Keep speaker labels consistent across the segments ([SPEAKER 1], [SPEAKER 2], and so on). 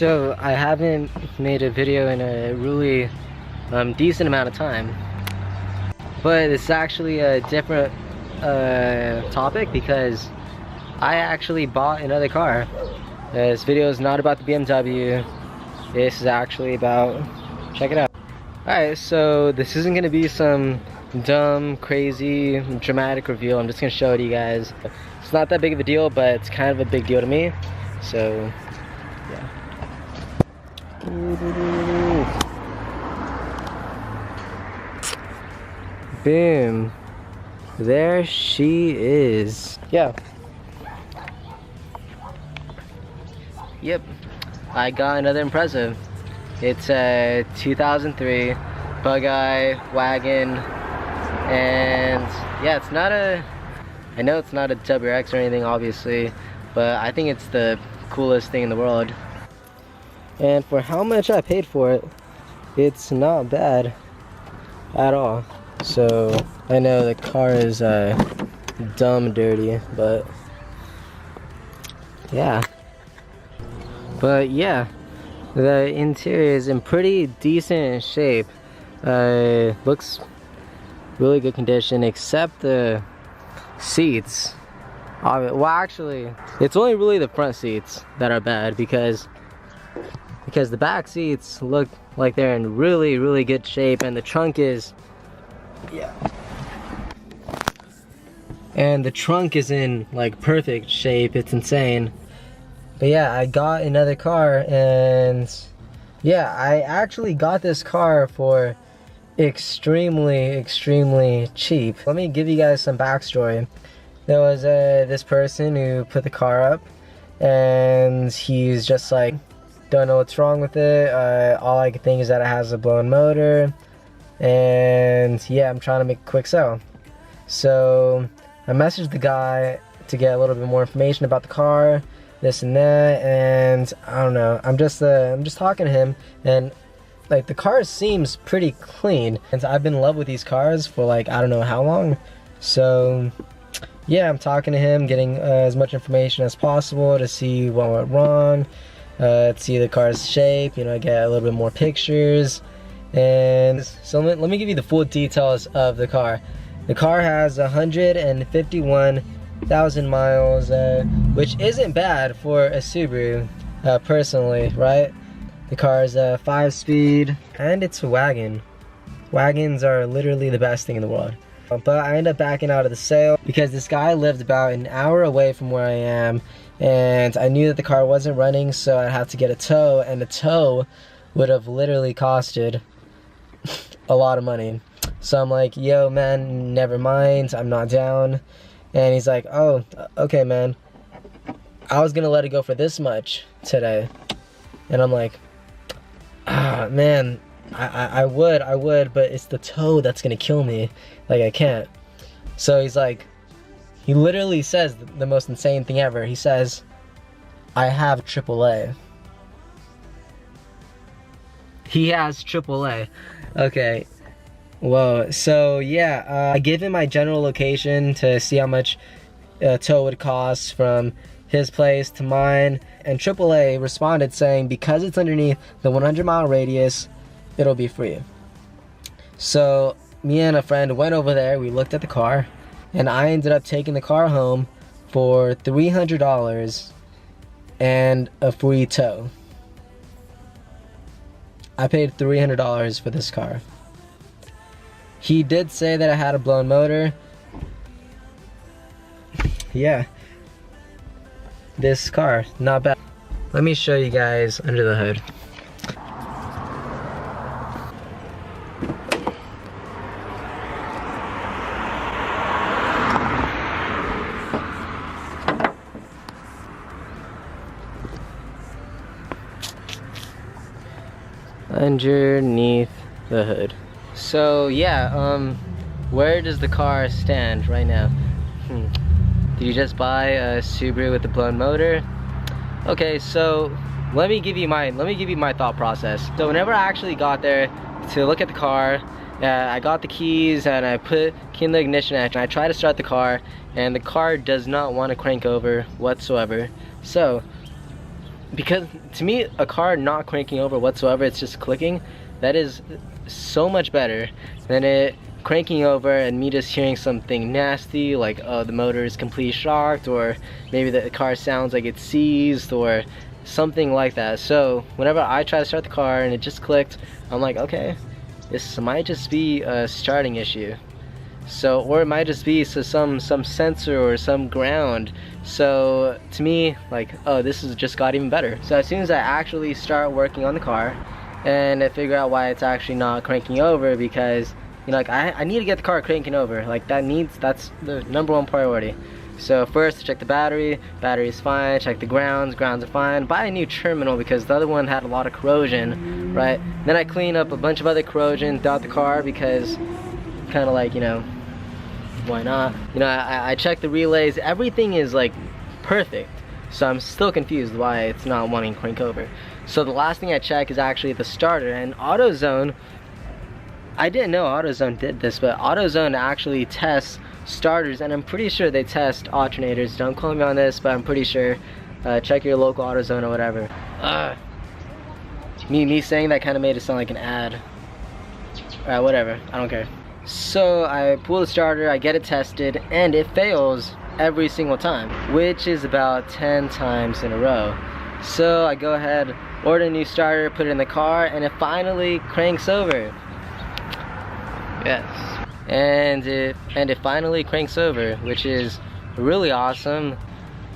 [SPEAKER 1] So I haven't made a video in a really decent amount of time, but it's actually a different topic because I actually bought another car. This video is not about the BMW. This is actually about, check it out. Alright, so this isn't going to be some dumb, crazy, dramatic reveal. I'm just going to show it to you guys. It's not that big of a deal, but it's kind of a big deal to me. So, yeah. Boom. There she is. Yeah. Yep. I got another Impreza. It's a 2003 bug-eye wagon, and yeah, it's not a, I know it's not a WRX or anything obviously, but I think it's the coolest thing in the world. And for how much I paid for it, it's not bad at all. So I know the car is dumb dirty, but yeah. But yeah, the interior is in pretty decent shape. Looks really good condition, except the seats. Well, actually, it's only really the front seats that are bad because the back seats look like they're in really good shape, and the trunk is, yeah. And the trunk is in like perfect shape. It's insane. But yeah, I got another car, and yeah, I actually got this car for extremely cheap. Let me give you guys some backstory. There was this person who put the car up, and he's just like, don't know what's wrong with it. All I can think is that it has a blown motor, and yeah, I'm trying to make a quick sell. So I messaged the guy to get a little bit more information about the car, this and that, and I don't know, I'm just talking to him, and like the car seems pretty clean, and I've been in love with these cars for like I don't know how long. So yeah, I'm talking to him, getting as much information as possible to see what went wrong, to see the car's shape, you know, get a little bit more pictures. And so let me give you the full details of the car. The car has 151,000 miles, which isn't bad for a Subaru, personally, right? The car is a 5-speed, and it's a wagon. Wagons are literally the best thing in the world. But I ended up backing out of the sale because this guy lived about an hour away from where I am, and I knew that the car wasn't running, so I'd have to get a tow, and the tow would have literally costed a lot of money. So I'm like, yo man, never mind, I'm not down. And he's like, oh, okay man, I was gonna let it go for this much today. And I'm like, ah man, I would, but it's the tow that's gonna kill me. Like, I can't. So he's like, he literally says the most insane thing ever. He says, I have AAA. He has AAA. Okay. Whoa. So yeah, I gave him my general location to see how much tow would cost from his place to mine, and AAA responded saying because it's underneath the 100-mile radius, it'll be free. So me and a friend went over there, we looked at the car, and I ended up taking the car home for $300 and a free tow. I paid $300 for this car. He did say that I had a blown motor. Yeah. This car, not bad. Let me show you guys under the hood. Underneath the hood. So yeah, where does the car stand right now? Did you just buy a Subaru with a blown motor? Okay, so let me give you my thought process. So whenever I actually got there to look at the car, I got the keys and I put key in the ignition and I tried to start the car, and the car does not want to crank over whatsoever. So because to me, a car not cranking over whatsoever, it's just clicking, that is so much better than it cranking over and me just hearing something nasty, like, oh, the motor is completely shocked, or maybe the car sounds like it's seized, or something like that. So whenever I try to start the car and it just clicked, I'm like, okay, this might just be a starting issue. So, or it might just be some sensor or some ground. So to me, like, oh, this has just got even better. So as soon as I actually start working on the car and I figure out why it's actually not cranking over, because, you know, like, I need to get the car cranking over. Like, that's the #1 priority. So first, check the battery is fine, check the grounds are fine, buy a new terminal because the other one had a lot of corrosion, right? Then I clean up a bunch of other corrosion throughout the car because kind of like, you know, why not? You know, I check the relays, everything is like perfect. So I'm still confused why it's not wanting to crank over. So the last thing I check is actually the starter, and AutoZone, I didn't know AutoZone did this, but AutoZone actually tests starters, and I'm pretty sure they test alternators. Don't quote me on this, but I'm pretty sure. Check your local AutoZone or whatever. Me saying that kind of made it sound like an ad. Alright, whatever, I don't care. So I pull the starter, I get it tested, and it fails every single time, which is about 10 times in a row. So I go ahead, order a new starter, put it in the car, and it finally cranks over. Yes. And it finally cranks over, which is really awesome.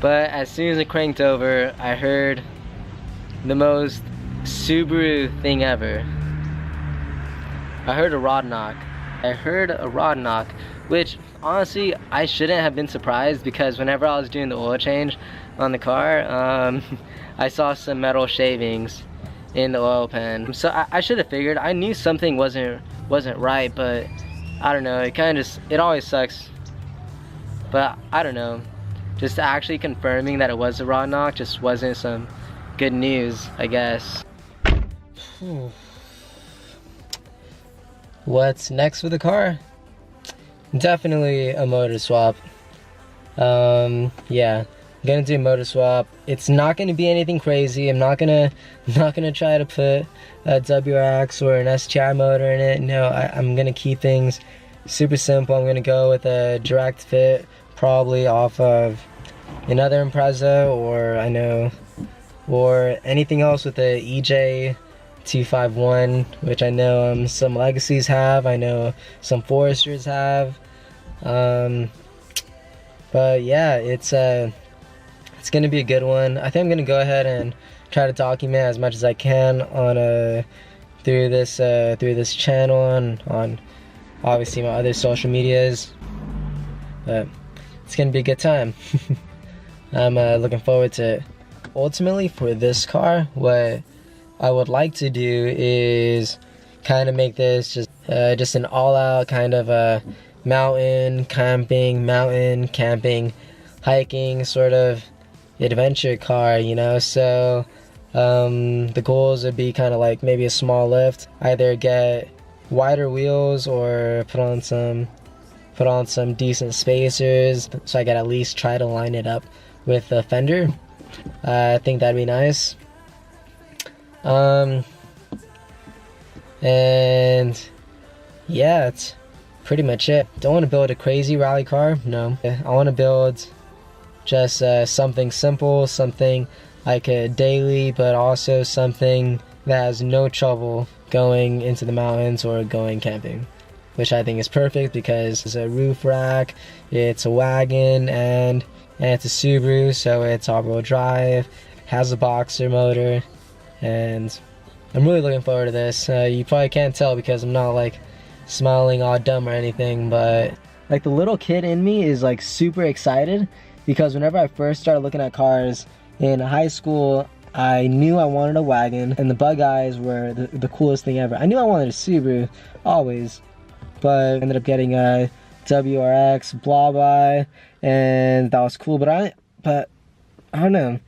[SPEAKER 1] But as soon as it cranked over, I heard the most Subaru thing ever. I heard a rod knock. Which honestly, I shouldn't have been surprised, because whenever I was doing the oil change on the car, I saw some metal shavings in the oil pan. So I should have figured. I knew something wasn't right, but I don't know, it always sucks. But I don't know, just actually confirming that it was a rod knock just wasn't some good news, I guess. What's next for the car? Definitely a motor swap. Yeah, I'm gonna do a motor swap. It's not gonna be anything crazy. I'm not gonna try to put a WRX or an STI motor in it. No, I'm gonna keep things super simple. I'm gonna go with a direct fit, probably off of another Impreza, or anything else with the EJ 251, which I know some Legacies have, I know some Foresters have. But yeah, it's gonna be a good one. I think I'm gonna go ahead and try to document as much as I can on through this channel and on obviously my other social medias. But it's gonna be a good time. I'm looking forward to it. Ultimately, for this car, what I would like to do is kind of make this just an all-out kind of mountain camping, hiking sort of adventure car, you know. So the goals would be kind of like maybe a small lift, either get wider wheels or put on some decent spacers, so I could at least try to line it up with the fender. I think that'd be nice. And yeah, it's pretty much it. Don't want to build a crazy rally car, no. I want to build just something simple, something I could daily, but also something that has no trouble going into the mountains or going camping, which I think is perfect because it's a roof rack, it's a wagon, and it's a Subaru, so it's all-wheel drive, has a boxer motor, and I'm really looking forward to this. You probably can't tell because I'm not like smiling all dumb or anything, but like the little kid in me is like super excited, because whenever I first started looking at cars in high school, I knew I wanted a wagon, and the bug eyes were the coolest thing ever. I knew I wanted a Subaru always, but I ended up getting a WRX blob eye, and that was cool, but I don't know,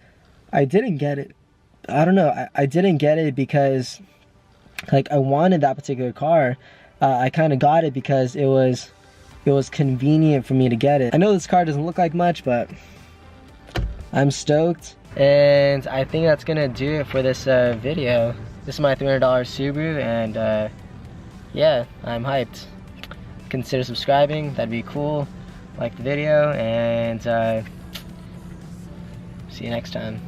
[SPEAKER 1] I didn't get it. I don't know, I didn't get it because like I wanted that particular car. I kind of got it because it was convenient for me to get it. I know this car doesn't look like much, but I'm stoked. And I think that's gonna do it for this video. This is my $300 Subaru, and yeah, I'm hyped. Consider subscribing, that'd be cool. Like the video, and see you next time.